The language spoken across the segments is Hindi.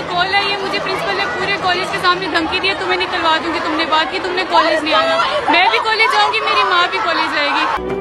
मेरी कॉल आई है, मुझे प्रिंसिपल ने पूरे कॉलेज के सामने धमकी दी है, तुम्हें निकलवा दूंगी, तुमने बात की, तुमने कॉलेज नहीं आना। मैं भी कॉलेज जाऊंगी, मेरी माँ भी कॉलेज जाएगी।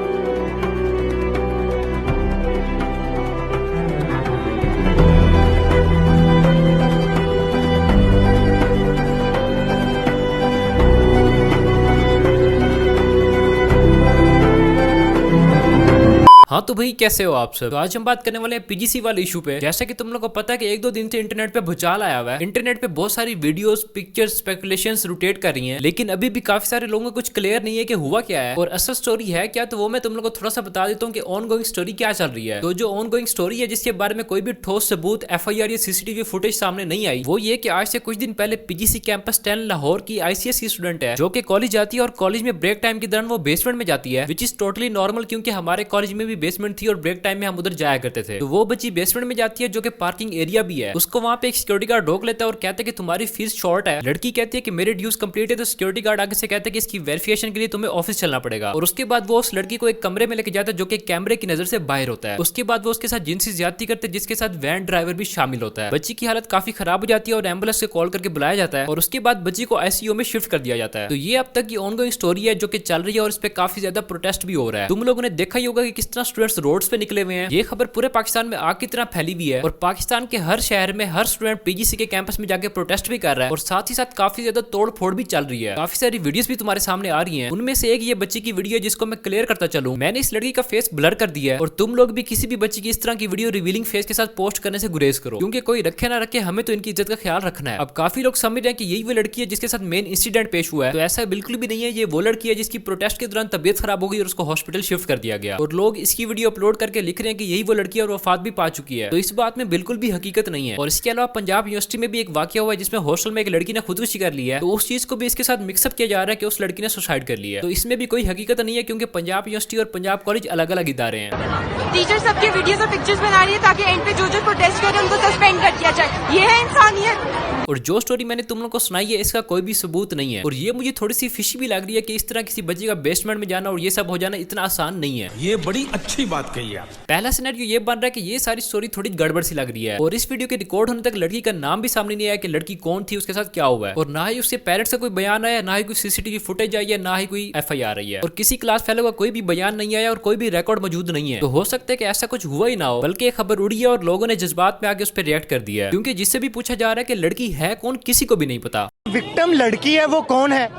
हाँ तो भाई कैसे हो आप सब। तो आज हम बात करने वाले हैं पीजीसी वाले इशू पे। जैसा कि तुम लोगों को पता है कि एक दो दिन से इंटरनेट पे भूचाल आया हुआ है। इंटरनेट पे बहुत सारी वीडियोस, पिक्चर्स, स्पेकुलेशंस रोटेट कर रही हैं, लेकिन अभी भी काफी सारे लोगों को कुछ क्लियर नहीं है कि हुआ क्या है और असल स्टोरी है क्या। तो वो मैं तुम लोगों को थोड़ा सा बता देता हूँ कि ऑन गोइंग स्टोरी क्या चल रही है। तो जो ऑन गोइंग स्टोरी है, जिसके बारे में कोई भी ठोस सबूत, FIR या CCTV फुटेज सामने नहीं आई, वो ये कि आज से कुछ दिन पहले पीजीसी कैंपस 10 लाहौर की ICS की स्टूडेंट है, जो कि कॉलेज जाती है और कॉलेज में ब्रेक टाइम के दौरान वो बेसमेंट में जाती है, विच इज टोटली नॉर्मल, क्योंकि हमारे कॉलेज में भी बेसमेंट थी और ब्रेक टाइम में हम उधर जाया करते थे। तो वो बच्ची बेसमेंट में जाती है, जो कि पार्किंग एरिया भी है। उसको वहां पे एक सिक्योरिटी गार्ड रोक लेता है और कहता है कि तुम्हारी फीस शॉर्ट है। लड़की कहती है कि मेरे ड्यूज कंप्लीट है। तो सिक्योरिटी गार्ड आगे से कहता है कि इसकी वेरिफिकेशन के लिए तुम्हें ऑफिस चलना पड़ेगा। और उसके बाद वो उस लड़की को एक कमरे में लेके जाता है, जो कि कैमरे की नजर से बाहर होता है। उसके बाद वो उसके साथ जिनसी ज्यादती करते हैं, जिसके साथ वैन ड्राइवर भी शामिल होता है। बच्ची की हालत काफी खराब हो जाती है और एम्बुलेंस से कॉल करके बुलाया जाता है और उसके बाद बच्ची को ICU में शिफ्ट कर दिया जाता है। तो ये अब तक की ऑनगोइंग स्टोरी है जो कि चल रही है और इस पे काफी ज्यादा प्रोटेस्ट भी हो रहा है। तुम लोगों ने देखा ही होगा कि किस तरह स्टूडेंट्स रोड्स पे निकले हुए हैं। ये खबर पूरे पाकिस्तान में आग की तरह फैली हुई है और पाकिस्तान के हर शहर में हर स्टूडेंट पीजीसी के कैंपस में जाके प्रोटेस्ट भी कर रहा है और साथ ही साथ काफी ज्यादा तोड़ फोड़ भी चल रही है। काफी सारी वीडियोस भी तुम्हारे सामने आ रही हैं। उनमें से एक ये बच्ची की वीडियो है, जिसको मैं क्लियर करता चलूं। मैंने इस लड़की का फेस ब्लर कर दिया है और तुम लोग भी किसी भी बच्ची की इस तरह की वीडियो रिवीलिंग फेस के साथ पोस्ट करने से गुरेज करो, क्योंकि कोई रखे ना रखे, हमें तो इनकी इज्जत का ख्याल रखना है। अब काफी लोग समझ रहे हैं कि यही वो लड़की है जिसके साथ मेन इंसिडेंट पेश हुआ है। तो ऐसा बिल्कुल भी नहीं है। ये वो लड़की है जिसकी प्रोटेस्ट के दौरान तबियत खराब हो गई और उसको हॉस्पिटल शिफ्ट कर दिया गया और लोग इसकी वीडियो अपलोड करके लिख रहे हैं कि यही वो लड़की है और वफात भी पा चुकी है। तो इस बात में बिल्कुल भी हकीकत नहीं है। और इसके अलावा पंजाब यूनिवर्सिटी में भी एक वाकया हुआ है, जिसमें हॉस्टल में एक लड़की ने खुदकुशी कर ली है। तो उस चीज को भी इसके साथ मिक्सअप किया जा रहा है कि उस लड़की ने सुसाइड कर ली है। तो इसमें भी कोई हकीकत नहीं है, क्योंकि पंजाब यूनिवर्सिटी और पंजाब कॉलेज अलग अलग इदारे हैं। टीचर सबके वीडियोस और पिक्चर्स बना रही है ताकि एंड पे जो जो प्रोटेस्ट करे उनको सस्पेंड कर दिया जाए। ये है इंसानियत। और जो स्टोरी मैंने तुम लोगों को सुनाई है, इसका कोई भी सबूत नहीं है। और ये मुझे थोड़ी सी फिशी भी लग रही है कि इस तरह किसी बच्चे का बेसमेंट में जाना और ये सब हो जाना इतना आसान नहीं है। ये बड़ी अच्छी बात कही है। पहला सिनेरियो ये बन रहा है कि ये सारी स्टोरी थोड़ी गड़बड़ सी लग रही है और इस वीडियो के रिकॉर्ड होने तक लड़की का नाम भी सामने नहीं आया कि लड़की कौन थी, उसके साथ क्या हुआ है, और ना ही उसके पेरेंट्स से कोई बयान आया, ना ही कोई CCTV फुटेज आई है, ना ही कोई FIR आई है और किसी क्लास फेलो का कोई भी बयान नहीं आया और कोई भी रिकॉर्ड मौजूद नहीं है। तो हो सकता है कि ऐसा कुछ हुआ ही ना हो, बल्कि एक खबर उड़ी है और लोगों ने जज्बात में आके उस पर रिएक्ट कर दिया है, क्योंकि जिससे भी पूछा जा रहा है कि लड़की है कौन, किसी को भी नहीं पता। विक्टिम लड़की है, वो कौन है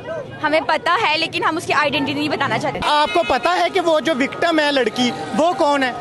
हमें पता है, लेकिन हम उसकी आइडेंटिटी नहीं बताना चाहते। आपको पता है कि वो जो विक्टिम है लड़की, वो कौन है?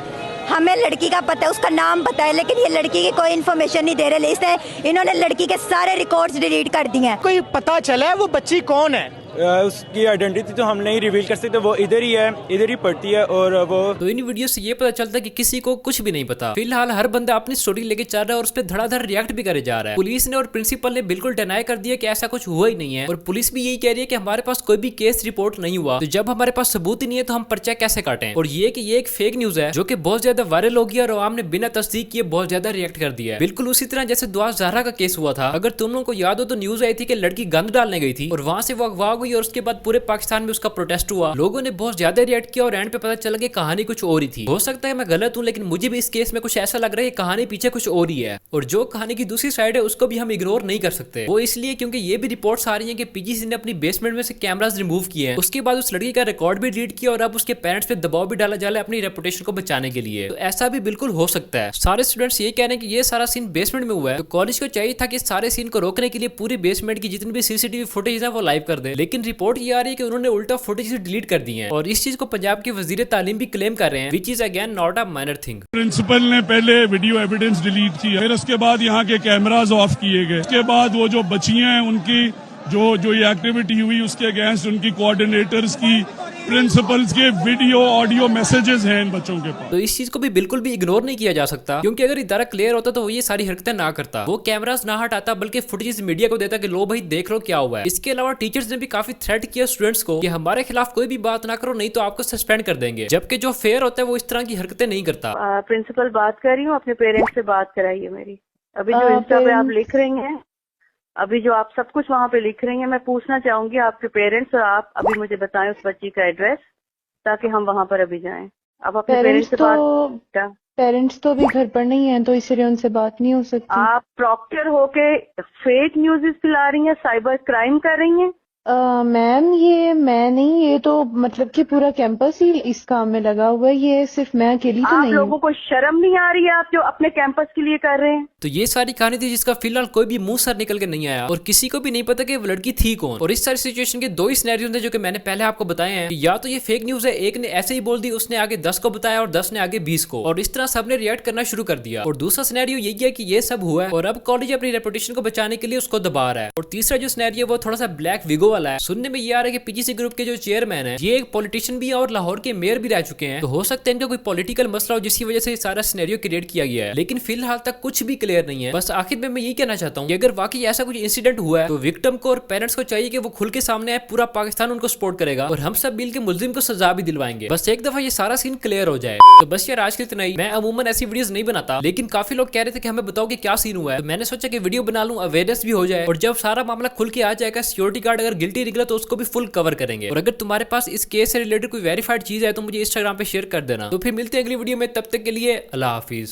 हमें लड़की का पता है, उसका नाम पता है, लेकिन ये लड़की की कोई इन्फॉर्मेशन नहीं दे रहे। इसने इन्होंने लड़की के सारे रिकॉर्ड्स डिलीट कर दिए हैं। कोई पता चला है वो बच्ची कौन है? उसकी आइडेंटिटी तो हम नहीं रिवील कर सकते। वो इधर ही है, इधर ही पढ़ती है और वो। तो इन वीडियो से ये पता चलता है कि किसी को कुछ भी नहीं पता। फिलहाल हर बंदा अपनी स्टोरी लेके चल रहा है और उस पर धड़ाधड़ रिएक्ट भी करे जा रहा है। पुलिस ने और प्रिंसिपल ने बिल्कुल डिनाई कर दिया कि ऐसा कुछ हुआ ही नहीं है और पुलिस भी यही कह रही है कि हमारे पास कोई भी केस रिपोर्ट नहीं हुआ। तो जब हमारे पास सबूत ही नहीं है तो हम पर्चा कैसे काटें। और ये कि ये एक फेक न्यूज है जो कि बहुत ज्यादा वायरल हो गया और आवाम ने बिना तस्दीक किए बहुत ज्यादा रिएक्ट कर दिया है। बिल्कुल उसी तरह जैसे दुआ ज़हरा का केस हुआ था। अगर तुम लोगों को याद हो तो न्यूज आई थी कि लड़की गंद डालने गई थी और वहां से वो अगवा हुई और उसके बाद पूरे पाकिस्तान में उसका प्रोटेस्ट हुआ। लोगों ने बहुत ज्यादा रिएक्ट किया और एंड पे पता चला कि कहानी कुछ और ही थी। हो सकता है मैं गलत हूं, लेकिन मुझे भी इस केस में कुछ ऐसा लग रहा है कि कहानी पीछे कुछ और ही है। और जो कहानी की दूसरी साइड है उसको भी हम इग्नोर नहीं कर सकते। वो इसलिए क्योंकि ये भी रिपोर्ट्स आ रही हैं कि पीजीसी ने अपनी बेसमेंट में से कैमरास रिमूव किए हैं। उसके बाद उस लड़की का रिकॉर्ड भी डिलीट किया और अब उसके पेरेंट्स पे दबाव भी डाला जा रहा है अपनी रेपुटेशन को बचाने के लिए। तो ऐसा भी बिल्कुल हो सकता है। सारे स्टूडेंट्स ये कह रहे हैं कि ये सारा सीन बेसमेंट में हुआ है, तो कॉलेज को चाहिए था कि सारे सीन को रोकने के लिए पूरी बेसमेंट की जितनी भी CCTV फुटेज है वो लाइव कर दे। लेकिन रिपोर्ट ये आ रही है कि उन्होंने उल्टा फुटेज डिलीट कर दी है और इस चीज को पंजाब के वजीर तालीम भी क्लेम कर रहे हैं, which is again not a minor thing. Principal ने पहले वीडियो एविडेंस डिलीट किया, फिर उसके बाद यहाँ के कैमरास ऑफ किए गए। उसके बाद वो जो बच्चियां हैं उनकी जो ये एक्टिविटी हुई उसके अगेंस्ट उनकी कोऑर्डिनेटर्स की, प्रिंसिपल्स के वीडियो ऑडियो मैसेजेस हैं इन बच्चों के पास। तो इस चीज को भी बिल्कुल भी इग्नोर नहीं किया जा सकता, क्योंकि अगर इदारा क्लियर होता तो वो ये सारी हरकतें ना करता, वो कैमरास ना हटाता, बल्कि फुटेज मीडिया को देता कि लो भाई देख लो क्या हुआ है। इसके अलावा टीचर्स ने भी काफी थ्रेट किया स्टूडेंट्स को कि हमारे खिलाफ कोई भी बात ना करो नहीं तो आपको सस्पेंड कर देंगे, जबकि जो फेयर होता है वो इस तरह की हरकतें नहीं करता। प्रिंसिपल बात कर रही हूँ, अपने पेरेंट्स से बात कराइए मेरी। अभी जो इंस्टा पे आप लिख रही हैं, अभी जो आप सब कुछ वहाँ पे लिख रही हैं, मैं पूछना चाहूंगी आपके पेरेंट्स, और आप अभी मुझे बताएं उस बच्ची का एड्रेस ताकि हम वहाँ पर अभी जाएं। आप अपने पेरेंट्स से बात पेरेंट्स तो अभी घर पर नहीं हैं, तो इसलिए उनसे बात नहीं हो सकती। आप प्रॉक्टर होके फेक न्यूज़ फैला रही हैं, साइबर क्राइम कर रही हैं। मैम ये मैं नहीं, ये तो मतलब कि पूरा कैंपस ही इस काम में लगा हुआ है, ये सिर्फ मैं अकेली तो आप नहीं लोगों को शर्म नहीं आ रही है, आप जो अपने कैंपस के लिए कर रहे हैं। तो ये सारी कहानी थी जिसका फिलहाल कोई भी मुंह सर निकल के नहीं आया और किसी को भी नहीं पता कि वो लड़की थी कौन। और इस सारी सिचुएशन के दो ही सिनेरियो थे जो कि मैंने पहले आपको बताए हैं। या तो ये फेक न्यूज है, एक ने ऐसे ही बोल दी, उसने आगे 10 को बताया और 10 ने आगे 20 को, और इस तरह सबने रिएक्ट करना शुरू कर दिया। और दूसरा सिनेरियो यही है कि ये सब हुआ है और अब कॉलेज अपनी रेपुटेशन को बचाने के लिए उसको दबा रहा है। और तीसरा जो सिनेरियो वो थोड़ा सा ब्लैक विगो वाला है। सुनने में आ रहा है कि पीजीसी ग्रुप के जो चेयरमैन है ये एक पॉलिटिशियन भी है और लाहौर के मेयर भी रह चुके हैं। तो हो सकता है इनका कोई पॉलिटिकल मसला हो जिसकी वजह से सारा सिनेरियो क्रिएट किया गया है, लेकिन फिलहाल तक कुछ भी क्लियर नहीं है। बस आखिर में मैं यही कहना चाहता हूँ कि अगर वाकई ऐसा कुछ इंसिडेंट हुआ है तो विक्टिम को और पेरेंट्स को चाहिए कि वो खुल के सामने आए, पूरा पाकिस्तान उनको सपोर्ट करेगा और हम सब मिल के मुलजिम को सजा भी दिलवाएंगे। बस एक दफा ये सारा सीन क्लियर हो जाए। तो बस यार आज के इतना ही। मैं अमूमन ऐसी वीडियोस नहीं बनाता, लेकिन काफी लोग कह रहे थे कि हमें बताओ कि क्या सीन हुआ है, तो मैंने सोचा कि वीडियो बना लूं, अवेयरनेस भी हो जाए। और जब सारा मामला खुल के आ जाएगा, सिक्योरिटी गार्ड अगर गिल्टी निकला तो उसको भी फुल कवर करेंगे। और अगर तुम्हारे पास इस केस से रिलेटेड कोई वेरीफाइड चीज है तो मुझे इंस्टाग्राम पे शेयर कर देना। तो फिर मिलते हैं अगली वीडियो में, तब तक के लिए अल्लाह हाफिज।